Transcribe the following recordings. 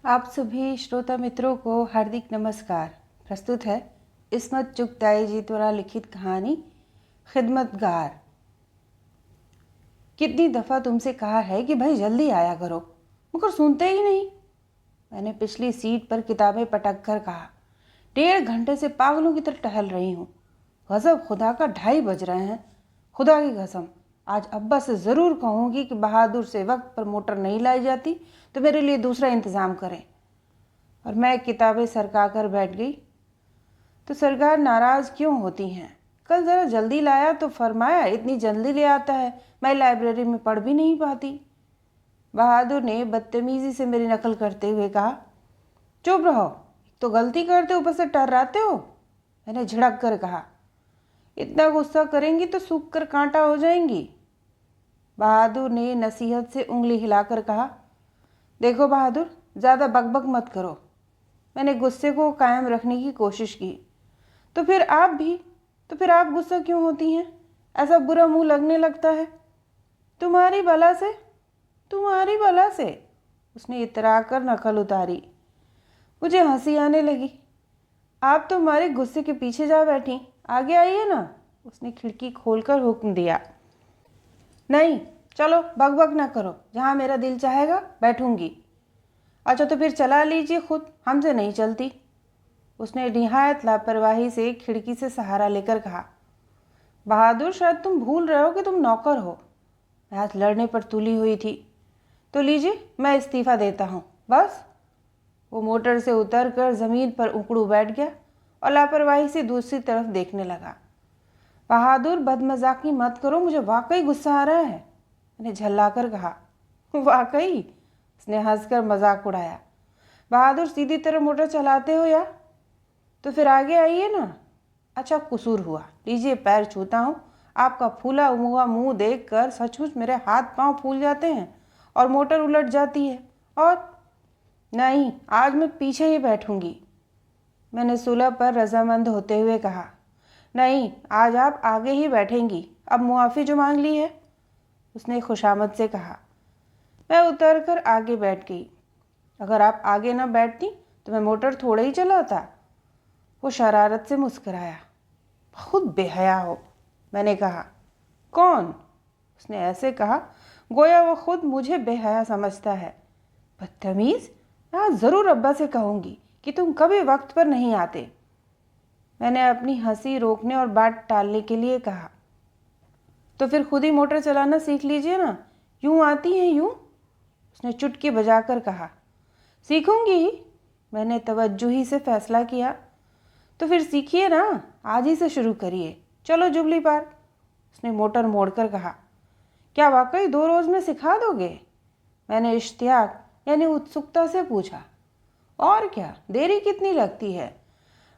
आप सभी श्रोता मित्रों को हार्दिक नमस्कार। प्रस्तुत है इस्मत चुगताई जी द्वारा लिखित कहानी खिदमतगार। कितनी दफ़ा तुमसे कहा है कि भाई जल्दी आया करो, मगर सुनते ही नहीं। मैंने पिछली सीट पर किताबें पटक कर कहा। 1.5 घंटे से पागलों की तरह टहल रही हूँ। गज़ब, खुदा का 2:30 बज रहे हैं। खुदा की कसम, आज अब्बा से ज़रूर कहूँगी कि बहादुर से वक्त पर मोटर नहीं लाई जाती तो मेरे लिए दूसरा इंतज़ाम करें। और मैं किताबें सरका कर बैठ गई। तो सरकार नाराज़ क्यों होती हैं? कल ज़रा जल्दी लाया तो फरमाया इतनी जल्दी ले आता है, मैं लाइब्रेरी में पढ़ भी नहीं पाती। बहादुर ने बदतमीज़ी से मेरी नकल करते हुए कहा, चुप रहो, तो गलती करते ऊपर से टर्राते हो। मैंने झिड़क कर कहा, इतना गुस्सा करेंगी तो सूख कर कांटा हो जाएंगी। बहादुर ने नसीहत से उंगली हिलाकर कहा, देखो बहादुर, ज़्यादा बकबक मत करो। मैंने गुस्से को कायम रखने की कोशिश की। तो फिर आप गुस्सा क्यों होती हैं? ऐसा बुरा मुंह लगने लगता है। तुम्हारी भला से, तुम्हारी भला से। उसने इतरा कर नकल उतारी। मुझे हंसी आने लगी। आप तो हमारे गुस्से के पीछे जा बैठी, आगे आइए ना। उसने खिड़की खोलकर हुक्म दिया। नहीं, चलो बकबक ना करो, जहाँ मेरा दिल चाहेगा बैठूंगी। अच्छा तो फिर चला लीजिए खुद, हमसे नहीं चलती। उसने निहायत लापरवाही से खिड़की से सहारा लेकर कहा। बहादुर, शायद तुम भूल रहे हो कि तुम नौकर हो। मैं आज लड़ने पर तुली हुई थी। तो लीजिए, मैं इस्तीफ़ा देता हूँ, बस। वो मोटर से उतर कर ज़मीन पर उकड़ू बैठ गया और लापरवाही से दूसरी तरफ देखने लगा। बहादुर, बदमजाकी मत करो, मुझे वाकई गुस्सा आ रहा है। मैंने झल्लाकर कहा। वाकई? उसने हंसकर मजाक उड़ाया। बहादुर, सीधी तरह मोटर चलाते हो या? तो फिर आगे आइए ना। अच्छा कसूर हुआ, लीजिए पैर छूता हूँ। आपका फूला हुआ मुंह देखकर सचमुच मेरे हाथ पांव फूल जाते हैं और मोटर उलट जाती है। और नहीं, आज मैं पीछे ही बैठूंगी। मैंने सुलह पर रजामंद होते हुए कहा। नहीं, आज आप आगे ही बैठेंगी, अब मुआफ़ी जो मांग ली है। उसने खुशामद से कहा। मैं उतर कर आगे बैठ गई। अगर आप आगे न बैठती तो मैं मोटर थोड़े ही चलाता। वो शरारत से मुस्कुराया। बहुत बेहया हो, मैंने कहा। कौन? उसने ऐसे कहा गोया वो खुद मुझे बेहया समझता है। बदतमीज़, मैं आज ज़रूर अब्बा से कहूँगी कि तुम कभी वक्त पर नहीं आते। मैंने अपनी हंसी रोकने और बात टालने के लिए कहा। तो फिर खुद ही मोटर चलाना सीख लीजिए ना, यूँ आती हैं यूँ। उसने चुटकी बजाकर कहा। सीखूंगी ही, मैंने तवज्जुही से फैसला किया। तो फिर सीखिए ना, आज ही से शुरू करिए। चलो जुबली पार। उसने मोटर मोड़कर कहा। क्या वाकई 2 रोज़ में सिखा दोगे? मैंने इश्तियाक यानी उत्सुकता से पूछा। और क्या, देरी कितनी लगती है?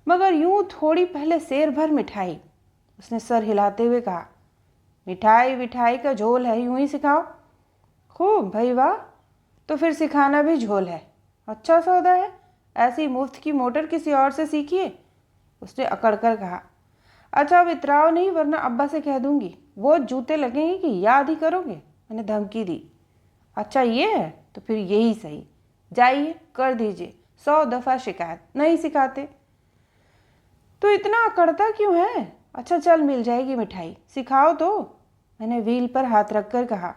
मगर यूं थोड़ी पहले शेर भर मिठाई। उसने सर हिलाते हुए कहा। मिठाई विठाई का झोल है, यूं ही सिखाओ। खूब भाई, वाह। तो फिर सिखाना भी झोल है। अच्छा सौदा है, ऐसी मुफ्त की मोटर किसी और से सीखिए। उसने अकड़ कर कहा। अच्छा अब इतराओ नहीं, वरना अब्बा से कह दूंगी, वो जूते लगेंगे कि याद ही करोगे। मैंने धमकी दी। अच्छा ये है, तो फिर यही सही, जाइए कर दीजिए। 100 दफ़ा शिकायत, नहीं सिखाते। तो इतना अकड़ता क्यों है? अच्छा चल, मिल जाएगी मिठाई, सिखाओ तो। मैंने व्हील पर हाथ रखकर कहा।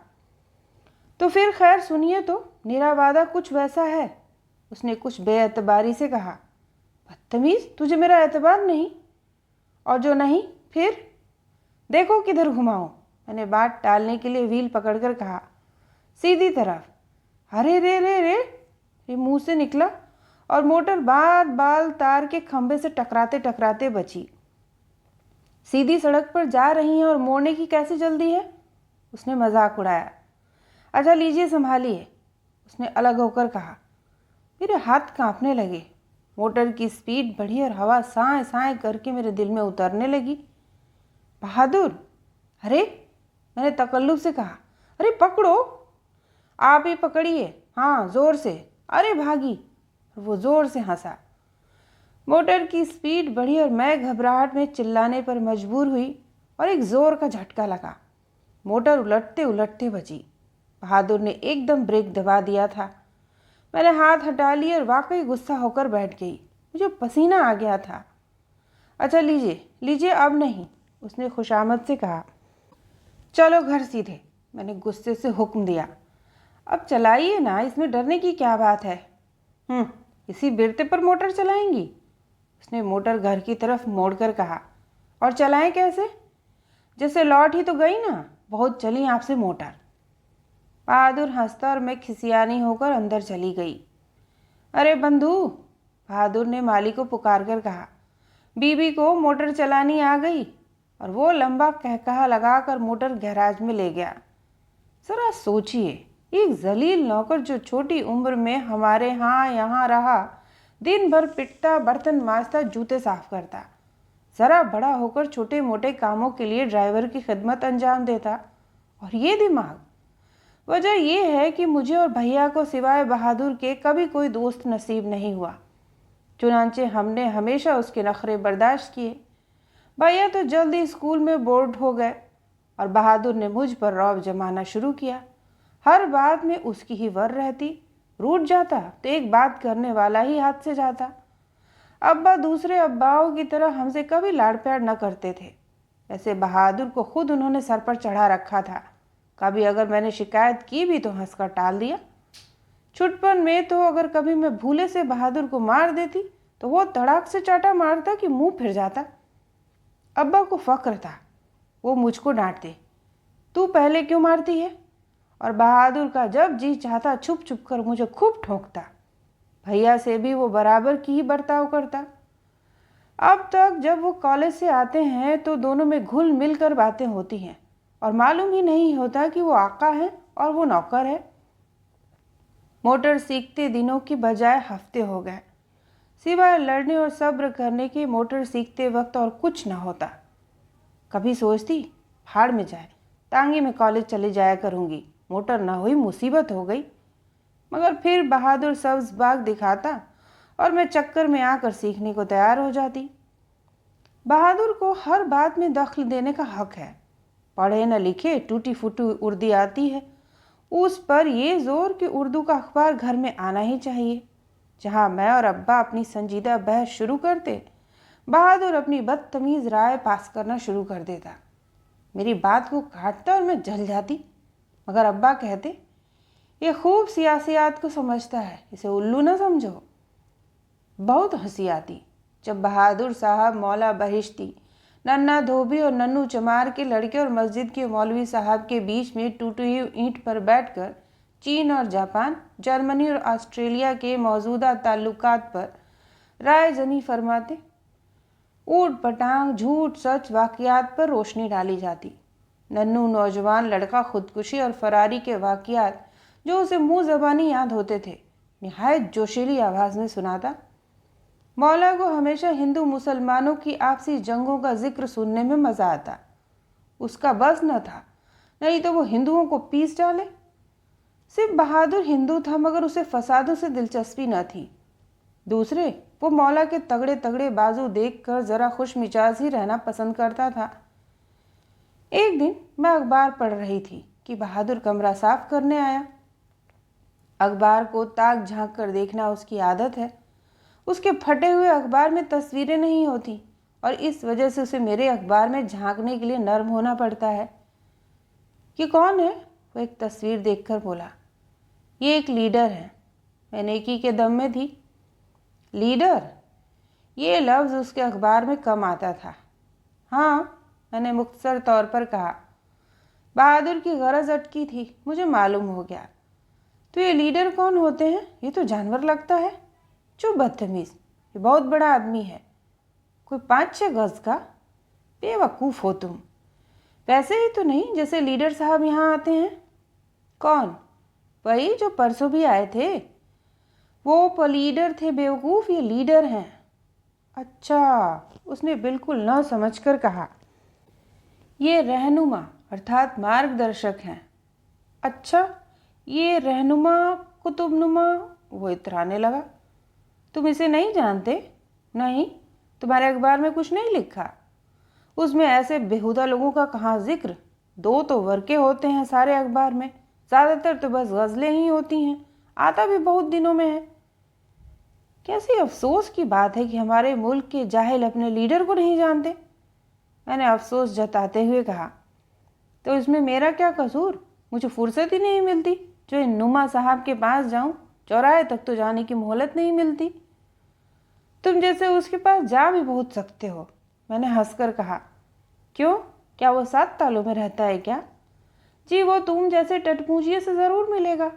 तो फिर खैर सुनिए तो, मेरा वादा कुछ वैसा है। उसने कुछ बेएतबारी से कहा। बदतमीज़, तुझे मेरा एतबार नहीं? और जो नहीं फिर देखो किधर घुमाऊं। मैंने बात टालने के लिए व्हील पकड़कर कहा। सीधी तरफ। अरे रे रे रे, ये मुंह से निकला और मोटर बार बाल तार के खंभे से टकराते टकराते बची। सीधी सड़क पर जा रही हैं और मोड़ने की कैसी जल्दी है? उसने मजाक उड़ाया। अच्छा लीजिए संभालिए, उसने अलग होकर कहा। मेरे हाथ कांपने लगे। मोटर की स्पीड बढ़ी और हवा साए साए करके मेरे दिल में उतरने लगी। बहादुर, अरे, मैंने तकल्लुफ़ से कहा। अरे पकड़ो। आप ही पकड़िए, हाँ जोर से। अरे भागी। वो जोर से हंसा। मोटर की स्पीड बढ़ी और मैं घबराहट में चिल्लाने पर मजबूर हुई और एक जोर का झटका लगा। मोटर उलटते उलटते बची। बहादुर ने एकदम ब्रेक दबा दिया था। मैंने हाथ हटा लिया और वाकई गुस्सा होकर बैठ गई। मुझे पसीना आ गया था। अच्छा लीजिए लीजिए, अब नहीं, उसने खुशामद से कहा। चलो घर सीधे, मैंने गुस्से से हुक्म दिया। अब चलाइए ना, इसमें डरने की क्या बात है। इसी बिरते पर मोटर चलाएंगी? उसने मोटर घर की तरफ मोड़कर कहा। और चलाएं कैसे? जैसे लौट ही तो गई ना, बहुत चली आपसे मोटर। बहादुर हंसता और मैं खिसियानी होकर अंदर चली गई। अरे बंधु, बहादुर ने माली को पुकार कर कहा, बीबी को मोटर चलानी आ गई। और वो लंबा कहकहा लगाकर मोटर गैराज में ले गया। जरा सोचिए, एक जलील नौकर जो छोटी उम्र में हमारे यहाँ रहा, दिन भर पिटता, बर्तन मांजता, जूते साफ करता, जरा बड़ा होकर छोटे मोटे कामों के लिए ड्राइवर की खिदमत अंजाम देता, और ये दिमाग। वजह यह है कि मुझे और भैया को सिवाय बहादुर के कभी कोई दोस्त नसीब नहीं हुआ। चुनांचे हमने हमेशा उसके नखरे बर्दाश्त किए। भैया तो जल्दी स्कूल में बोर्ड हो गए और बहादुर ने मुझ पर रौब जमाना शुरू किया। हर बात में उसकी ही वर रहती। रूठ जाता तो एक बात करने वाला ही हाथ से जाता। अब्बा दूसरे अब्बाओं की तरह हमसे कभी लाड़ प्यार न करते थे। वैसे बहादुर को खुद उन्होंने सर पर चढ़ा रखा था। कभी अगर मैंने शिकायत की भी तो हंसकर टाल दिया। छुटपन में तो अगर कभी मैं भूले से बहादुर को मार देती तो वो तड़ाक से चाटा मारता कि मुंह फिर जाता। अब्बा को फक्र था, वो मुझको डांटते, तू पहले क्यों मारती है? और बहादुर का जब जी चाहता छुप छुप कर मुझे खूब ठोंकता। भैया से भी वो बराबर की ही बर्ताव करता। अब तक जब वो कॉलेज से आते हैं तो दोनों में घुल मिल कर बातें होती हैं और मालूम ही नहीं होता कि वो आका है और वो नौकर है। मोटर सीखते दिनों की बजाय हफ्ते हो गए। सिवाय लड़ने और सब्र करने के मोटर सीखते वक्त और कुछ न होता। कभी सोचती भाड़ में जाए, टांगी में कॉलेज चले जाया करूँगी, मोटर ना हुई मुसीबत हो गई। मगर फिर बहादुर सब्ज बाग दिखाता और मैं चक्कर में आकर सीखने को तैयार हो जाती। बहादुर को हर बात में दखल देने का हक है। पढ़े न लिखे, टूटी फूटी उर्दू आती है, उस पर ये जोर कि उर्दू का अखबार घर में आना ही चाहिए। जहाँ मैं और अब्बा अपनी संजीदा बहस शुरू करते, बहादुर अपनी बदतमीज राय पास करना शुरू कर देता। मेरी बात को काटता और मैं जल जाती। मगर अब्बा कहते, ये खूब सियासियात को समझता है, इसे उल्लू न समझो। बहुत हंसी आती जब बहादुर साहब, मौला बहिश्ती, नन्ना धोबी और नन्नू चमार के लड़के और मस्जिद के मौलवी साहब के बीच में टूटी हुई ईंट पर बैठकर चीन और जापान, जर्मनी और ऑस्ट्रेलिया के मौजूदा ताल्लुकात पर राय जनी फरमाते। ऊट पटांग, झूठ सच वाक़ियात पर रोशनी डाली जाती। नन्नू नौजवान लड़का खुदकुशी और फरारी के वाक़ियात जो उसे मुंह ज़बानी याद होते थे, निहायत जोशीली आवाज़ में सुनाता। मौला को हमेशा हिंदू मुसलमानों की आपसी जंगों का जिक्र सुनने में मज़ा आता। उसका बस न था, नहीं तो वो हिंदुओं को पीस डाले। सिर्फ बहादुर हिंदू था मगर उसे फसादों से दिलचस्पी न थी। दूसरे, वो मौला के तगड़े तगड़े बाजू देखकर ज़रा खुश मिजाज ही रहना पसंद करता था। एक दिन मैं अखबार पढ़ रही थी कि बहादुर कमरा साफ करने आया। अखबार को ताक झांक कर देखना उसकी आदत है। उसके फटे हुए अखबार में तस्वीरें नहीं होती और इस वजह से उसे मेरे अखबार में झांकने के लिए नर्म होना पड़ता है। ये कौन है? वो एक तस्वीर देखकर बोला। ये एक लीडर है। मैं नेकी के दम में थी। लीडर, ये लफ्ज़ उसके अखबार में कम आता था। हाँ, मैंने मुख्तसर तौर पर कहा। बहादुर की गरज अटकी थी, मुझे मालूम हो गया। तो ये लीडर कौन होते हैं? ये तो जानवर लगता है। चुप बदतमीज़, ये बहुत बड़ा आदमी है, कोई 5-6 गज का। बेवकूफ़ हो तुम। वैसे ही तो नहीं जैसे लीडर साहब यहाँ आते हैं। कौन? वही जो परसों भी आए थे। वो लीडर थे बेवकूफ़, ये लीडर हैं। अच्छा, उसने बिल्कुल न समझकर कहा। ये रहनुमा अर्थात मार्गदर्शक हैं। अच्छा, ये रहनुमा कुतुबनुमा। वो इतराने लगा। तुम इसे नहीं जानते? नहीं, तुम्हारे अखबार में कुछ नहीं लिखा? उसमें ऐसे बेहुदा लोगों का कहाँ जिक्र। 2 तो वर्के होते हैं सारे अखबार में, ज़्यादातर तो बस गज़लें ही होती हैं। आता भी बहुत दिनों में है। कैसी अफसोस की बात है कि हमारे मुल्क के जाहिल अपने लीडर को नहीं जानते। मैंने अफसोस जताते हुए कहा। तो इसमें मेरा क्या कसूर? मुझे फुर्सत ही नहीं मिलती जो इन नुमा साहब के पास जाऊं। चौराहे तक तो जाने की मोहलत नहीं मिलती। तुम जैसे उसके पास जा भी बहुत सकते हो। मैंने हंसकर कहा। क्यों, क्या वो 7 तालों में रहता है क्या? जी, वो तुम जैसे टटपूजिए से ज़रूर मिलेगा।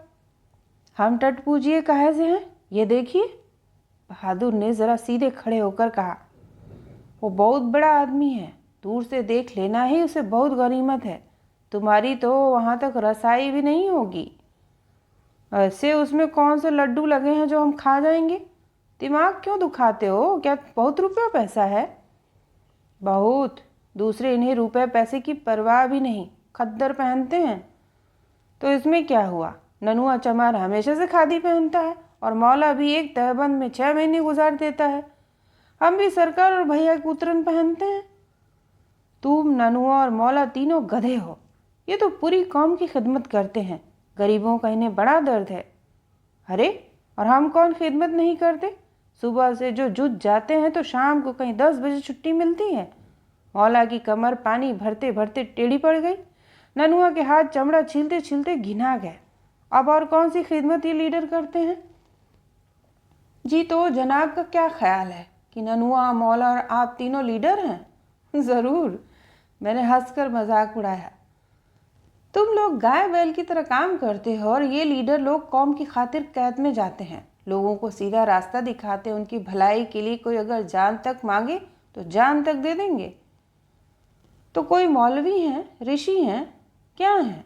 हम टटपूजिए कहाँ से हैं, ये देखिए, बहादुर ने ज़रा सीधे खड़े होकर कहा। वो बहुत बड़ा आदमी है, दूर से देख लेना ही उसे बहुत गनीमत है। तुम्हारी तो वहाँ तक रसाई भी नहीं होगी। ऐसे उसमें कौन से लड्डू लगे हैं जो हम खा जाएंगे? दिमाग क्यों दुखाते हो? क्या बहुत रुपया पैसा है? बहुत। दूसरे इन्हें रुपए पैसे की परवाह भी नहीं, खद्दर पहनते हैं। तो इसमें क्या हुआ? ननुआ चमार हमेशा से खादी पहनता है और मौला भी एक तहबंद में 6 महीने गुजार देता है। हम भी सरकार और भैया की उतरन पहनते हैं। तुम, ननुआ और मौला तीनों गधे हो। ये तो पूरी कौम की खिदमत करते हैं। गरीबों का इन्हें बड़ा दर्द है। अरे, और हम कौन खिदमत नहीं करते? सुबह से जो जुट जाते हैं तो शाम को कहीं 10 बजे छुट्टी मिलती है। मौला की कमर पानी भरते भरते टेढ़ी पड़ गई। ननुआ के हाथ चमड़ा छीलते छीलते घिना गए। अब और कौन सी खिदमत ये लीडर करते हैं? जी, तो जनाब का क्या ख्याल है कि ननुआ, मौला और आप तीनों लीडर हैं? ज़रूर, मैंने हंसकर मजाक उड़ाया। तुम लोग गाय बैल की तरह काम करते हो और ये लीडर लोग कौम की खातिर कैद में जाते हैं, लोगों को सीधा रास्ता दिखाते, उनकी भलाई के लिए कोई अगर जान तक मांगे तो जान तक दे देंगे। तो कोई मौलवी हैं, ऋषि हैं, क्या हैं?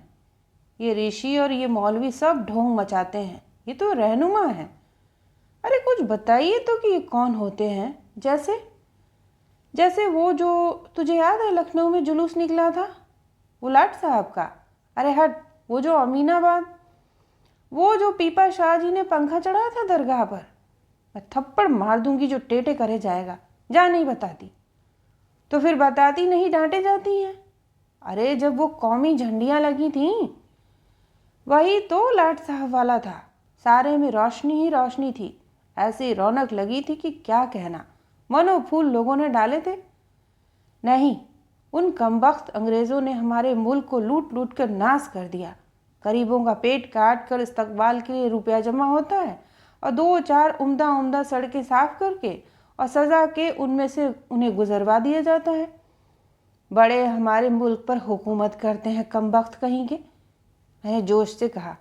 ये ऋषि और ये मौलवी सब ढोंग मचाते हैं। ये तो रहनुमा है। अरे कुछ बताइए तो कि ये कौन होते हैं? जैसे जैसे वो जो तुझे याद है लखनऊ में जुलूस निकला था, वो लाट साहब का। अरे हट, वो जो अमीनाबाद, वो जो पीपा शाह जी ने पंखा चढ़ाया था दरगाह पर। मैं थप्पड़ मार दूंगी जो टेटे करे जाएगा। जा, नहीं बताती तो फिर बताती नहीं, डांटे जाती हैं। अरे जब वो कौमी झंडियाँ लगी थीं, वही तो लाट साहब वाला था। सारे में रोशनी ही रोशनी थी। ऐसी रौनक लगी थी कि क्या कहना। मनो फूल लोगों ने डाले थे। नहीं, उन कमबख्त अंग्रेज़ों ने हमारे मुल्क को लूट लूट कर नाश कर दिया। गरीबों का पेट काट कर इस्तकबाल के लिए रुपया जमा होता है और 2-4 उम्दा उम्दा सड़कें साफ करके और सज़ा के उनमें से उन्हें गुजरवा दिया जाता है। बड़े हमारे मुल्क पर हुकूमत करते हैं कमबख्त कहीं के। मैंने जोश से कहा।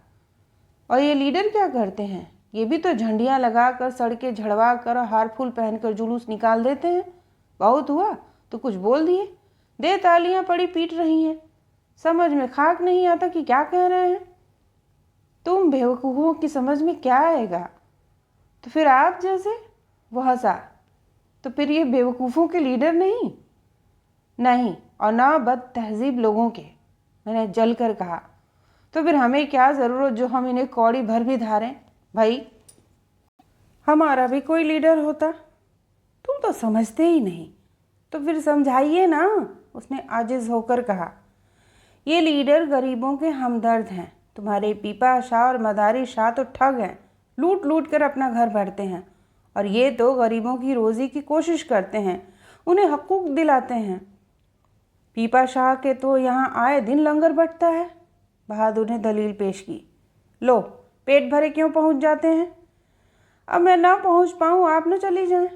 और ये लीडर क्या करते हैं? ये भी तो झंडियाँ लगा कर, सड़कें झड़वा कर और हार फूल पहनकर जुलूस निकाल देते हैं। बहुत हुआ तो कुछ बोल दिए, दे तालियां पड़ी पीट रही हैं। समझ में खाक नहीं आता कि क्या कह रहे हैं। तुम बेवकूफ़ों की समझ में क्या आएगा? तो फिर आप जैसे, वो हंसा। तो फिर ये बेवकूफ़ों के लीडर नहीं? नहीं, और ना बद तहजीब लोगों के। मैंने जल कर कहा। तो फिर हमें क्या ज़रूरत जो हम इन्हें कौड़ी भर भी धारें? भाई, हमारा भी कोई लीडर होता। तुम तो समझते ही नहीं। तो फिर समझाइए ना, उसने आजिज़ होकर कहा। ये लीडर गरीबों के हमदर्द हैं। तुम्हारे पीपा शाह और मदारी शाह तो ठग हैं, लूट लूट कर अपना घर भरते हैं। और ये तो गरीबों की रोज़ी की कोशिश करते हैं, उन्हें हकूक़ दिलाते हैं। पीपा शाह के तो यहाँ आए दिन लंगर बंटता है। बहादुर ने दलील पेश की। लो, पेट भरे क्यों पहुँच जाते हैं? अब मैं ना पहुँच पाऊँ, आप न चली जाएं।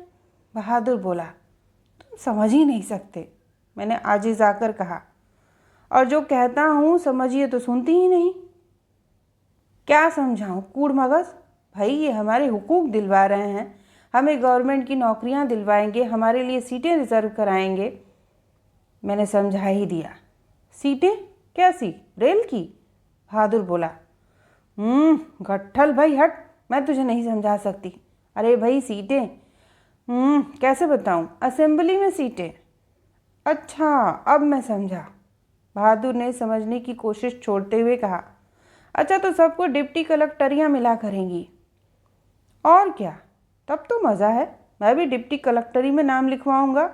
बहादुर बोला। तुम समझ ही नहीं सकते, मैंने आजिज़ आकर कहा। और जो कहता हूँ समझिए तो सुनती ही नहीं। क्या समझाऊँ, कूड़ मगज़? भाई, ये हमारे हुकूक दिलवा रहे हैं, हमें गवर्नमेंट की नौकरियाँ दिलवाएंगे, हमारे लिए सीटें रिजर्व कराएंगे। मैंने समझा ही दिया। सीटें? कैसी? रेल की? बहादुर बोला। गट्ठल भाई, हट, मैं तुझे नहीं समझा सकती। अरे भाई, सीटें, कैसे बताऊं? असेंबली में सीटें। अच्छा, अब मैं समझा। बहादुर ने समझने की कोशिश छोड़ते हुए कहा। अच्छा, तो सबको डिप्टी कलेक्टरियाँ मिला करेंगी। और क्या, तब तो मज़ा है। मैं भी डिप्टी कलेक्टरी में नाम लिखवाऊंगा।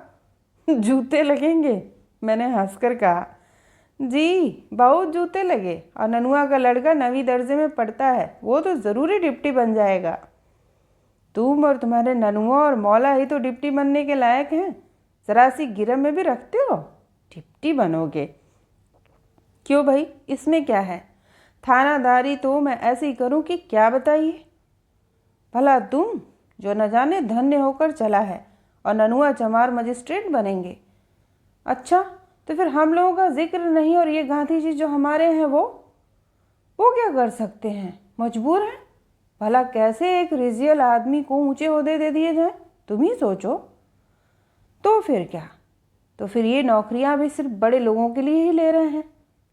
जूते लगेंगे, मैंने हंसकर कहा। जी बहुत जूते लगे, और ननुआ का लड़का 9वीं दर्जे में पढ़ता है, वो तो ज़रूरी डिप्टी बन जाएगा। तुम और तुम्हारे ननुआ और मौला ही तो डिप्टी बनने के लायक हैं। ज़रा सी गिरह में भी रखते हो, डिप्टी बनोगे। क्यों भाई, इसमें क्या है? थानादारी तो मैं ऐसे ही करूं कि क्या बताइए। भला तुम जो न जाने धन्य होकर चला है, और ननुआ चमार मजिस्ट्रेट बनेंगे। अच्छा, तो फिर हम लोगों का जिक्र नहीं, और ये गांधी जी जो हमारे हैं वो क्या कर सकते हैं? मजबूर हैं। भला कैसे एक रिजियल आदमी को ऊंचे ओहदे दे दिए जाए, तुम ही सोचो। तो फिर क्या? तो फिर ये नौकरियां भी सिर्फ बड़े लोगों के लिए ही ले रहे हैं।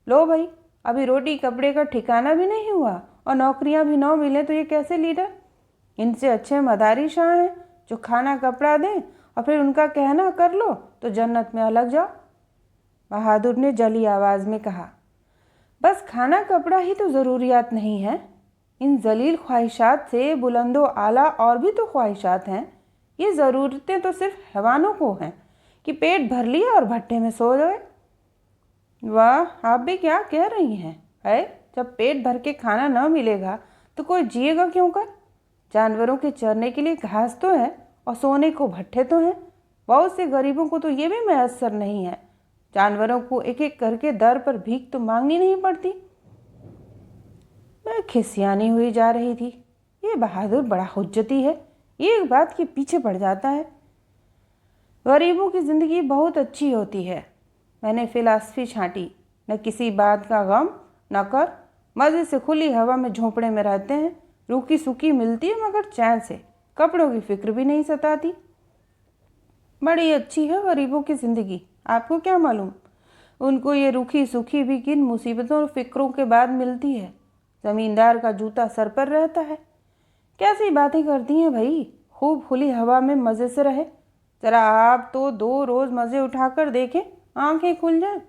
लो भाई, अभी रोटी कपड़े का ठिकाना भी नहीं हुआ और नौकरियां भी न मिले तो ये कैसे लीडर? इनसे अच्छे मदारी शाह हैं जो खाना कपड़ा दें और फिर उनका कहना कर लो तो जन्नत में अलग जाओ। बहादुर ने जली आवाज़ में कहा, बस खाना कपड़ा ही तो ज़रूरियात नहीं है। इन जलील ख्वाहिशात से बुलंदो आला और भी तो ख्वाहिशात हैं। ये ज़रूरतें तो सिर्फ हैवानों को हैं कि पेट भर लिया और भट्टे में सो गए। वाह, आप भी क्या कह रही हैं? है, जब पेट भर के खाना न मिलेगा तो कोई जिएगा क्यों कर? जानवरों के चरने के लिए घास तो है और सोने को भट्ठे तो हैं। बहुत से गरीबों को तो ये भी मैसर नहीं है। जानवरों को एक एक करके दर पर भीख तो मांगनी नहीं पड़ती। मैं खिसियानी हुई जा रही थी। ये बहादुर बड़ा हुज्जती है, ये एक बात के पीछे पड़ जाता है। गरीबों की ज़िंदगी बहुत अच्छी होती है। मैंने फिलासफी छांटी। न किसी बात का गम न कर, मज़े से खुली हवा में झोंपड़े में रहते हैं। रूखी सूखी मिलती है मगर चैन से, कपड़ों की फिक्र भी नहीं सताती। बड़ी अच्छी है गरीबों की ज़िंदगी। आपको क्या मालूम, उनको ये रूखी सूखी भी किन मुसीबतों और फिक्रों के बाद मिलती है। ज़मींदार का जूता सर पर रहता है। कैसी बातें करती हैं भाई, खूब खुली हवा में मज़े से रहे। ज़रा आप तो 2 रोज़ मज़े उठाकर देखें, आंखें खुल जाएं।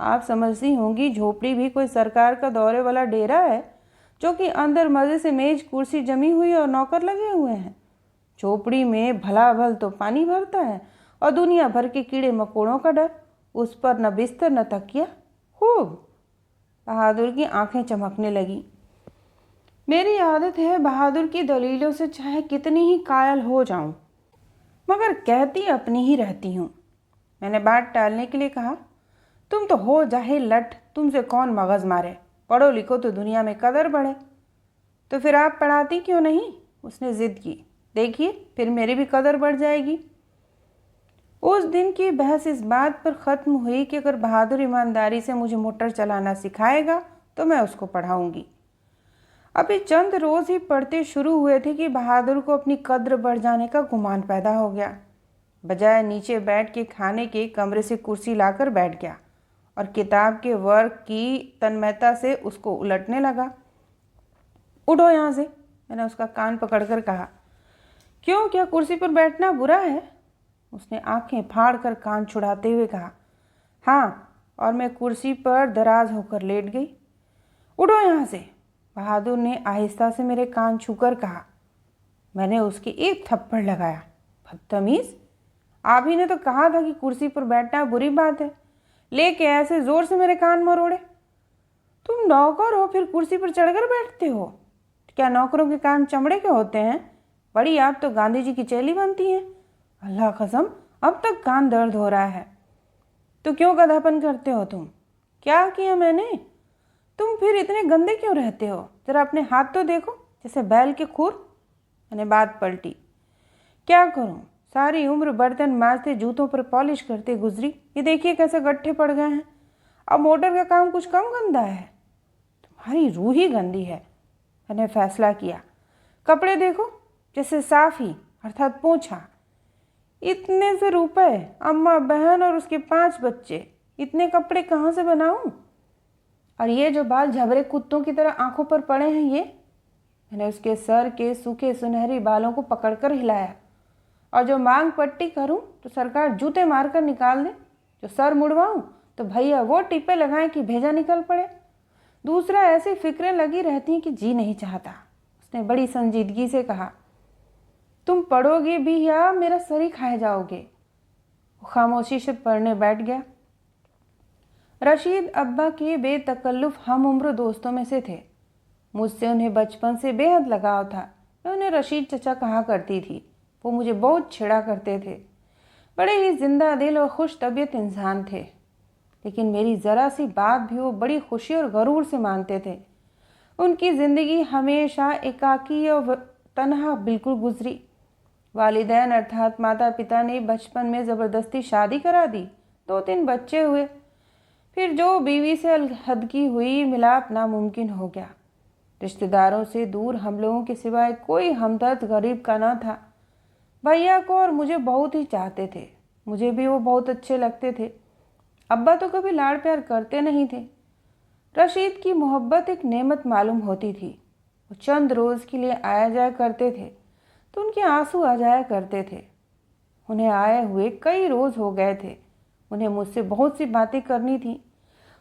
आप समझती होंगी झोपड़ी भी कोई सरकार का दौरे वाला डेरा है जो कि अंदर मज़े से मेज कुर्सी जमी हुई और नौकर लगे हुए हैं। झोपड़ी में भला भल तो पानी भरता है और दुनिया भर के कीड़े मकोड़ों का डर। उस पर न बिस्तर न तकिया। खूब। बहादुर की आंखें चमकने लगी। मेरी आदत है बहादुर की दलीलों से चाहे कितनी ही कायल हो जाऊं, मगर कहती अपनी ही रहती हूँ। मैंने बात टालने के लिए कहा, तुम तो हो जाहिल लट, तुमसे कौन मगज मारे। पढ़ो लिखो तो दुनिया में कदर बढ़े। तो फिर आप पढ़ाती क्यों नहीं? उसने ज़िद की। देखिए, फिर मेरी भी कदर बढ़ जाएगी। उस दिन की बहस इस बात पर ख़त्म हुई कि अगर बहादुर ईमानदारी से मुझे मोटर चलाना सिखाएगा तो मैं उसको पढ़ाऊंगी। अभी चंद रोज़ ही पढ़ते शुरू हुए थे कि बहादुर को अपनी कद्र बढ़ जाने का गुमान पैदा हो गया। बजाय नीचे बैठ के खाने के कमरे से कुर्सी लाकर बैठ गया और किताब के वर्क की तन्मयता से उसको उलटने लगा। उठो यहाँ से, मैंने उसका कान पकड़कर कहा। क्यों, क्या कुर्सी पर बैठना बुरा है? उसने आंखें फाड़ कर कान छुड़ाते हुए कहा। हाँ, और मैं कुर्सी पर दराज होकर लेट गई। उठो यहाँ से, बहादुर ने आहिस्ता से मेरे कान छूकर कहा। मैंने उसके एक थप्पड़ लगाया। बदतमीज़, आप ही ने तो कहा था कि कुर्सी पर बैठना बुरी बात है, लेके ऐसे जोर से मेरे कान मरोड़े। तुम नौकर हो फिर कुर्सी पर चढ़कर बैठते हो? क्या नौकरों के कान चमड़े के होते हैं? बड़ी आप तो गांधी जी की चेली बनती हैं। अल्लाह कसम, अब तक कान दर्द हो रहा है। तो क्यों गधापन करते हो तुम? क्या किया मैंने? तुम फिर इतने गंदे क्यों रहते हो? जरा अपने हाथ तो देखो, जैसे बैल के खुर। मैंने बात पलटी। क्या करूं, सारी उम्र बर्तन मांजते जूतों पर पॉलिश करते गुजरी। ये देखिए कैसे गड्ढे पड़ गए हैं। अब मोटर का काम कुछ कम गंदा है? तुम्हारी रूह ही गंदी है। मैंने फैसला किया। कपड़े देखो, जैसे साफ ही, अर्थात पोंछा। इतने से रुपए, अम्मा बहन और उसके 5 बच्चे, इतने कपड़े कहाँ से बनाऊं? और ये जो बाल झबरे कुत्तों की तरह आंखों पर पड़े हैं ये? मैंने उसके सर के सूखे सुनहरी बालों को पकड़कर हिलाया। और जो मांग पट्टी करूं तो सरकार जूते मारकर निकाल दे, जो सर मुड़वाऊं तो भैया वो टिप्पे लगाएं कि भेजा निकल पड़े। दूसरा, ऐसी फिक्रें लगी रहती हैं कि जी नहीं चाहता। उसने बड़ी संजीदगी से कहा। तुम पढ़ोगे भी या मेरा सर ही खाए जाओगे? वो खामोशी से पढ़ने बैठ गया। रशीद अब्बा के बेतकल्लुफ़ हम उम्र दोस्तों में से थे। मुझसे उन्हें बचपन से बेहद लगाव था। मैं उन्हें रशीद चचा कहा करती थी। वो मुझे बहुत छिड़ा करते थे। बड़े ही जिंदा दिल और खुश तबीयत इंसान थे, लेकिन मेरी ज़रा सी बात भी वो बड़ी खुशी और गरूर से मानते थे। उनकी ज़िंदगी हमेशा एकाकी और तन्हा बिल्कुल गुजरी। वालिदैन अर्थात माता पिता ने बचपन में ज़बरदस्ती शादी करा दी। 2-3 बच्चे हुए। फिर जो बीवी से अलहदगी हुई, मिलाप नामुमकिन हो गया। रिश्तेदारों से दूर हम लोगों के सिवाय कोई हमदर्द गरीब का ना था। भैया को और मुझे बहुत ही चाहते थे। मुझे भी वो बहुत अच्छे लगते थे। अब्बा तो कभी लाड़ प्यार करते नहीं थे। रशीद की मोहब्बत एक नेमत मालूम होती थी। वो चंद रोज़ के लिए आया जाया करते थे तो उनके आंसू आ जाया करते थे। उन्हें आए हुए कई रोज़ हो गए थे। उन्हें मुझसे बहुत सी बातें करनी थी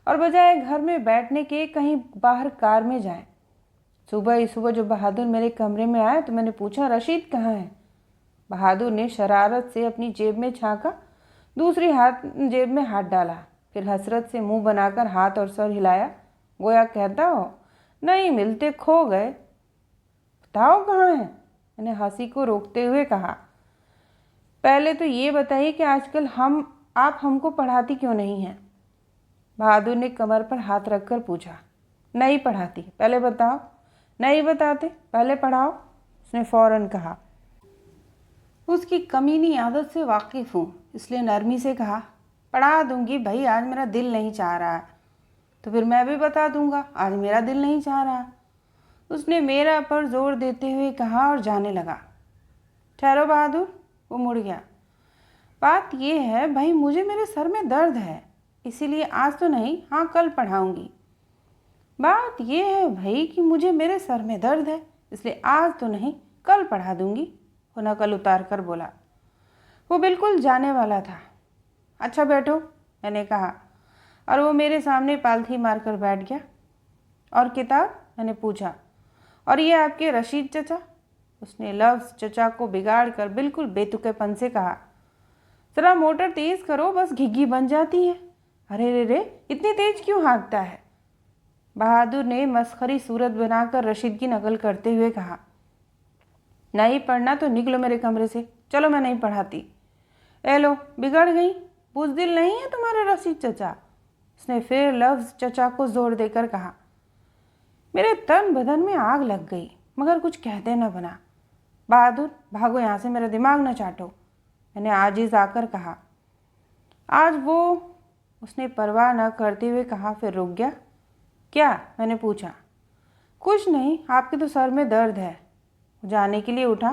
और बजाय घर में बैठने के कहीं बाहर कार में जाएं। सुबह ही सुबह जो बहादुर मेरे कमरे में आया तो मैंने पूछा, रशीद कहाँ है? बहादुर ने शरारत से अपनी जेब में झांका, दूसरी जेब में हाथ डाला, फिर हसरत से मुंह बनाकर हाथ और सर हिलाया, गोया कहता हो नहीं मिलते, खो गए। बताओ कहाँ है? मैंने हंसी को रोकते हुए कहा। पहले तो ये बताइए कि आजकल आप हमको पढ़ाती क्यों नहीं हैं? बहादुर ने कमर पर हाथ रखकर पूछा। नहीं पढ़ाती, पहले बताओ। नहीं बताते, पहले पढ़ाओ, उसने फौरन कहा। उसकी कमीनी आदत से वाकिफ़ हूँ, इसलिए नरमी से कहा, पढ़ा दूंगी भाई, आज मेरा दिल नहीं चाह रहा। तो फिर मैं भी बता दूंगा, आज मेरा दिल नहीं चाह रहा, उसने मेरा पर जोर देते हुए कहा और जाने लगा। ठहरो बहादुर, वो मुड़ गया। बात यह है भाई, मुझे मेरे सर में दर्द है, इसीलिए आज तो नहीं, हाँ कल पढ़ाऊंगी। बात यह है भाई कि मुझे मेरे सर में दर्द है, इसलिए आज तो नहीं, कल पढ़ा दूंगी, वो नकल उतार कर बोला। वो बिल्कुल जाने वाला था। अच्छा बैठो, मैंने कहा, और वो मेरे सामने पालथी मारकर बैठ गया। और किताब? मैंने पूछा। और ये आपके रशीद चचा? उसने लफ्ज़ चचा को बिगाड़ कर बिल्कुल बेतुकेपन से कहा। ज़रा मोटर तेज़ करो, बस घिघी बन जाती है। अरे रे रे, इतनी तेज क्यों हाँकता है? बहादुर ने मस्खरी सूरत बनाकर रशीद की नकल करते हुए कहा। नहीं पढ़ना तो निकलो मेरे कमरे से, चलो मैं नहीं पढ़ाती। ए लो, बिगड़ गई, बुज़दिल नहीं है तुम्हारे रशीद चचा, उसने फिर लफ्ज़ चचा को जोर देकर कहा। मेरे तन बदन में आग लग गई, मगर कुछ कहते न बना। बहादुर भागो यहाँ से, मेरा दिमाग न चाटो, मैंने आजिज़ आकर कहा। आज वो, उसने परवाह न करते हुए कहा, फिर रुक गया। क्या? मैंने पूछा। कुछ नहीं, आपके तो सर में दर्द है। जाने के लिए उठा।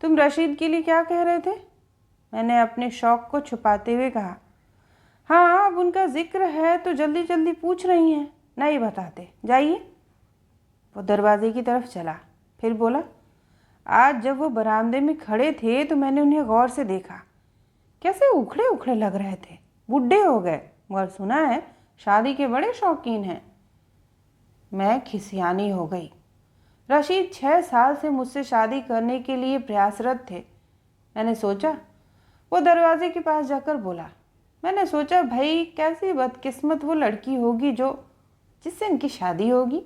तुम रशीद के लिए क्या कह रहे थे? मैंने अपने शौक़ को छुपाते हुए कहा। हाँ, अब उनका जिक्र है तो जल्दी जल्दी पूछ रही हैं, नहीं बताते, जाइए। वो दरवाजे की तरफ चला, फिर बोला, आज जब वो बरामदे में खड़े थे तो मैंने उन्हें गौर से देखा। कैसे उखड़े उखड़े लग रहे थे, बूढ़े हो गए, मगर सुना है शादी के बड़े शौकीन हैं। मैं खिसियानी हो गई। रशीद 6 साल से मुझसे शादी करने के लिए प्रयासरत थे। मैंने सोचा, वो दरवाजे के पास जाकर बोला। मैंने सोचा भाई कैसी बदकिस्मत वो लड़की होगी जिससे इनकी शादी होगी।